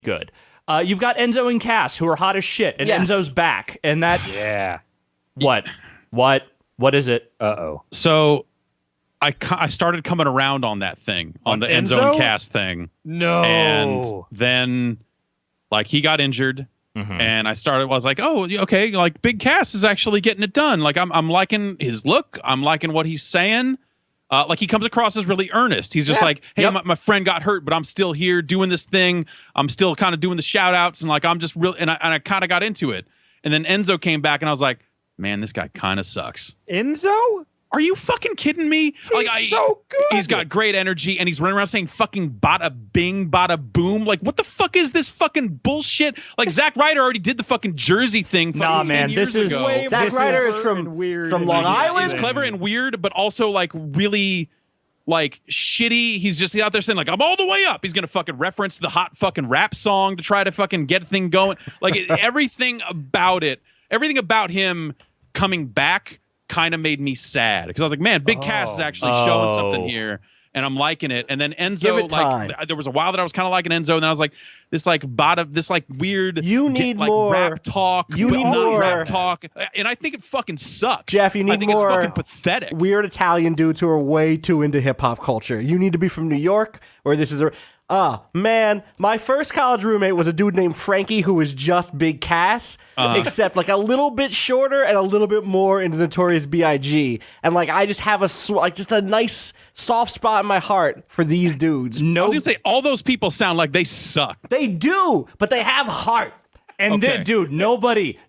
good. You've got Enzo and Cass, who are hot as shit, and Enzo's back, and that... Yeah. What is it? Uh-oh. So I started coming around on that thing, on the Enzo and Cass thing. No. And then, like, he got injured, and I was like, oh, okay, like, Big Cass is actually getting it done. Like, I'm liking his look. I'm liking what he's saying. Like, he comes across as really earnest. He's just like, hey, my friend got hurt, but I'm still here doing this thing. I'm still kind of doing the shout outs, and like, I'm just real, and I kind of got into it. And then Enzo came back, and I was like, man, this guy kind of sucks. Enzo? Are you fucking kidding me? He's so good. He's got great energy, and he's running around saying fucking bada bing, bada boom. Like, what the fuck is this fucking bullshit? Like, Zack Ryder already did the fucking Jersey thing. Nah, man, this is Zack Ryder is from Long Island. He's clever and weird, but also like really like shitty. He's just out there saying like, I'm all the way up. He's gonna fucking reference the hot fucking rap song to try to fucking get a thing going. Like everything about him coming back kind of made me sad because I was like, man, Big Cass is actually showing something here, and I'm liking it. And then Enzo, like, there was a while that I was kind of liking Enzo, and then I was like, this weird, you need more rap talk, you need more rap talk, and I think it fucking sucks. Jeff, you need I think more it's fucking pathetic. Weird Italian dudes who are way too into hip hop culture. You need to be from New York, or this is a. Man, my first college roommate was a dude named Frankie who was just Big Cass, except like a little bit shorter and a little bit more into Notorious B.I.G. And like I just have just a nice soft spot in my heart for these dudes. I was gonna say all those people sound like they suck. They do, but they have heart. And dude, nobody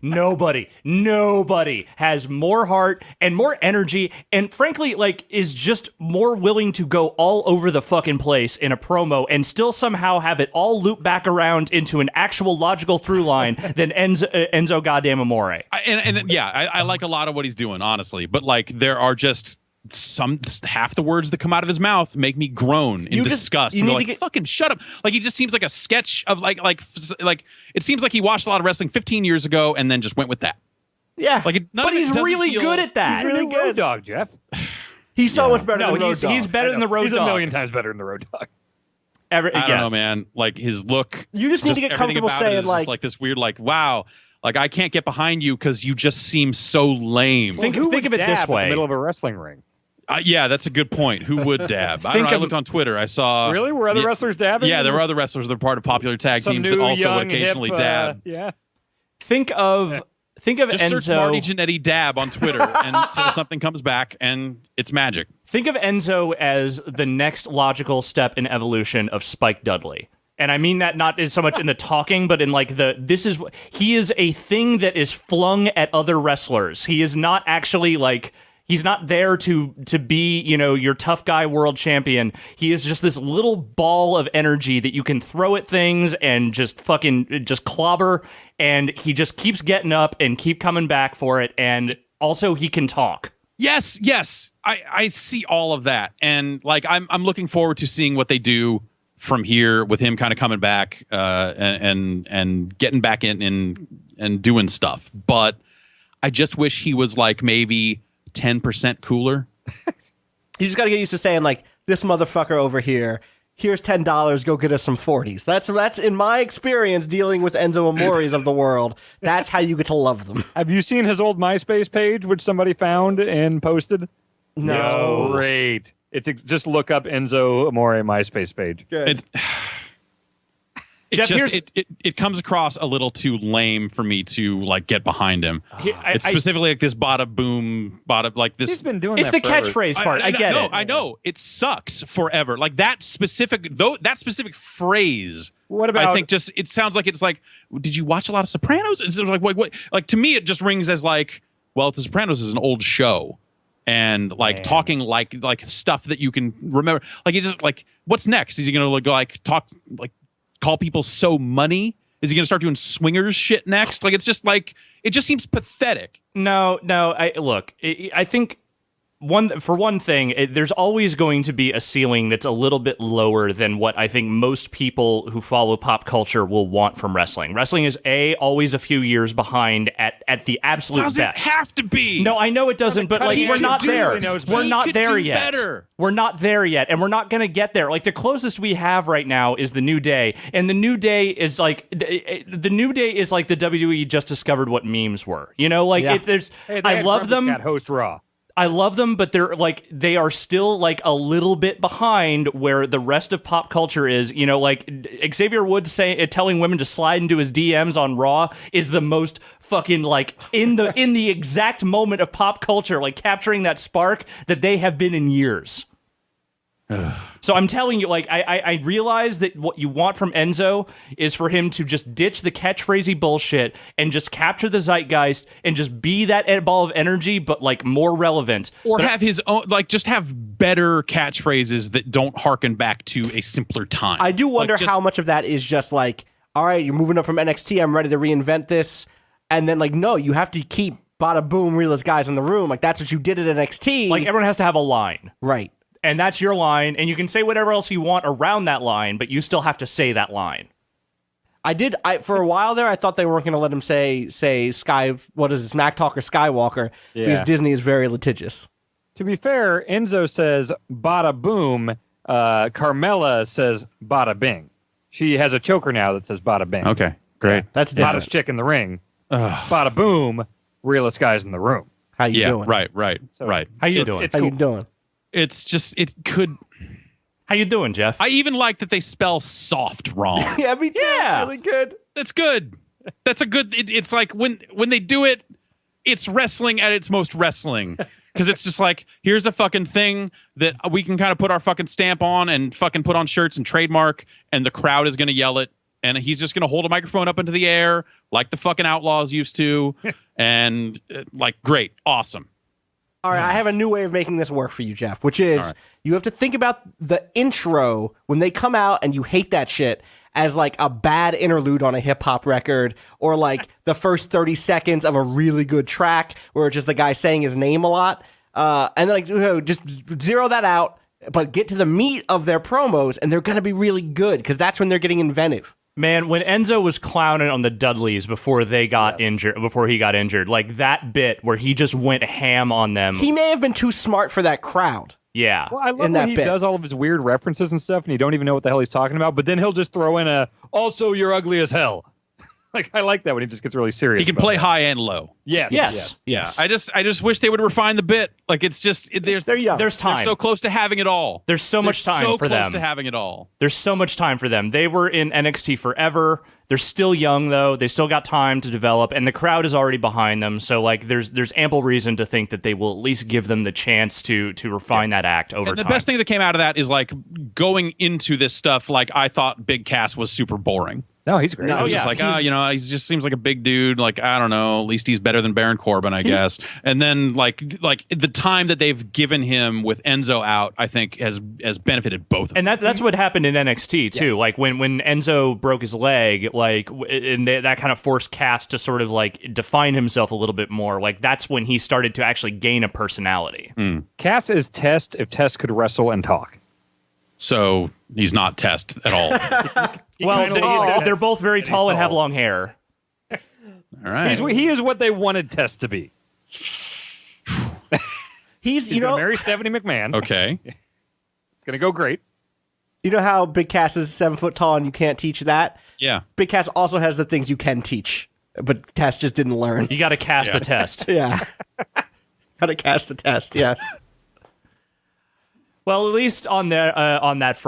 has more heart and more energy and frankly, like, is just more willing to go all over the fucking place in a promo and still somehow have it all loop back around into an actual logical through line than Enzo goddamn Amore. I like a lot of what he's doing, honestly. But like, there are just half the words that come out of his mouth make me groan in disgust. You need to fucking shut up. Like, he just seems like a sketch of like it seems like he watched a lot of wrestling 15 years ago and then just went with that. Yeah, like, but he's really good at that. He's really good. Road Dog, Jeff. He's so much better than the Road Dog. He's better than the Road Dog. He's a million times better than the Road Dog. I don't know, man. Like, his look. You just need to get comfortable saying like this weird, like, wow. Like, I can't get behind you because you just seem so lame. Think of it this way: in the middle of a wrestling ring. Yeah, that's a good point. Who would dab? I looked on Twitter. I saw. Really? Were other wrestlers dabbing? Yeah, there were other wrestlers that are part of popular tag teams that also would occasionally dab. Yeah. Think of just Enzo. Search Marty Jannetty dab on Twitter until something comes back, and it's magic. Think of Enzo as the next logical step in evolution of Spike Dudley. And I mean that not so much in the talking, but in like he is a thing that is flung at other wrestlers. He is not actually like. He's not there to be, your tough guy world champion. He is just this little ball of energy that you can throw at things and just clobber. And he just keeps getting up and keep coming back for it. And also he can talk. Yes. I see all of that. And like, I'm looking forward to seeing what they do from here with him kind of coming back and getting back in and doing stuff. But I just wish he was like maybe 10% cooler. You just got to get used to saying like, this motherfucker over here, here's $10, go get us some 40s. That's in my experience dealing with Enzo Amores of the world. That's how you get to love them. Have you seen his old MySpace page, which somebody found and posted? No. It's great. Just look up Enzo Amore MySpace page. Good. It comes across a little too lame for me to like get behind him. It's specifically like this bada boom, like this. He's been doing it's that the forever. catchphrase part. I get it. I know. It sucks forever. Like that specific phrase. What about? I think just it sounds like it's like. Did you watch a lot of Sopranos? It's like what? Like to me, it just rings as like. Well, The Sopranos is an old show, and like talking like stuff that you can remember. Like it just like what's next? Is he gonna like talk like? Call people so money? Is he going to start doing swingers shit next? Like, it's just like, it just seems pathetic. No. I think For one thing, there's always going to be a ceiling that's a little bit lower than what I think most people who follow pop culture will want from wrestling. Wrestling is always a few years behind at the absolute Doesn't best. have to be. No, I know it doesn't, but like He we're could not do there. it. He knows We're best. not He could there do yet. better. We're not there yet, and we're not going to get there. Like the closest we have right now is the New Day, and the New Day is like the WWE just discovered what memes were. You know, like Yeah. Hey, they I had love Grumpy them. Cat host Raw. I love them, but they are still like a little bit behind where the rest of pop culture is. You know, like Xavier Woods telling women to slide into his DMs on Raw is the most fucking like in the exact moment of pop culture, like capturing that spark that they have been in years. So I'm telling you, like, I realize that what you want from Enzo is for him to just ditch the catchphrasey bullshit and just capture the zeitgeist and just be that ball of energy, but like more relevant. Or have his own, like, just have better catchphrases that don't harken back to a simpler time. I do wonder Like, just- how much of that is just like, all right, you're moving up from NXT. I'm ready to reinvent this. And then, like, no, you have to keep bada boom, realest guys in the room. Like, that's what you did at NXT. Like everyone has to have a line. right. And that's your line, and you can say whatever else you want around that line, but you still have to say that line. For a while there, I thought they weren't going to let him say what is it, Smack Talk or Skywalker, because Yeah. Disney is very litigious. To be fair, Enzo says bada boom. Carmella says bada bing. She has a choker now that says bada bing. Okay, great. That's different. Hottest chick in the ring. Bada boom. Realest guys in the room. How you Yeah, doing? right. How you doing? It's How cool. you doing? It's just, it could. How you doing, Jeff? I even like that they spell soft wrong. Yeah, me too. Yeah. It's really good. That's good. That's a good. It's like when they do it, it's wrestling at its most wrestling. Because it's just like, here's a fucking thing that we can kind of put our fucking stamp on and fucking put on shirts and trademark, and the crowd is going to yell it, and he's just going to hold a microphone up into the air like the fucking Outlaws used to, and like, great, awesome. All right, I have a new way of making this work for you, Jeff, which is you have to think about the intro when they come out and you hate that shit as like a bad interlude on a hip hop record, or like the first 30 seconds of a really good track where it's just the guy saying his name a lot. And then like just zero that out, but get to the meat of their promos, and they're going to be really good because that's when they're getting inventive. Man, when Enzo was clowning on the Dudleys before he got injured, like that bit where he just went ham on them. He may have been too smart for that crowd. Yeah. Well, I love in that when he bit. does all of his weird references and stuff, and you don't even know what the hell he's talking about. But then he'll just throw in also you're ugly as hell. Like, I like that when he just gets really serious. He can about play that. high and low. Yes. I just wish they would refine the bit. Like, it's just They're young. There's time. they're so close to having it all. There's so much time so for close them. to having it all. There's so much time for them. They were in NXT forever. They're still young though. They still got time to develop, and the crowd is already behind them. So like, there's ample reason to think that they will at least give them the chance to refine that act over And the time. best thing that came out of that is like going into this stuff. Like, I thought Big Cass was super boring. No, he's great. I was yeah, just like, he just seems like a big dude. Like, I don't know. At least he's better than Baron Corbin, I guess. And then like the time that they've given him with Enzo out, I think has benefited both of them. And that's what happened in NXT too. Yes. Like when Enzo broke his leg, like and that kind of forced Cass to sort of like define himself a little bit more. Like that's when he started to actually gain a personality. Cass is Test if Test could wrestle and talk. So he's not Test at all. Well, they're both very tall and have tall. long hair. All right. He is what they wanted Test to be. He's He's going to marry Stephanie McMahon. Okay. It's going to go great. You know how Big Cass is 7 foot tall and you can't teach that? Yeah. Big Cass also has the things you can teach, but Cass just didn't learn. You got to cast the test. Yeah. How to cast the test, yes. Well, at least on that front.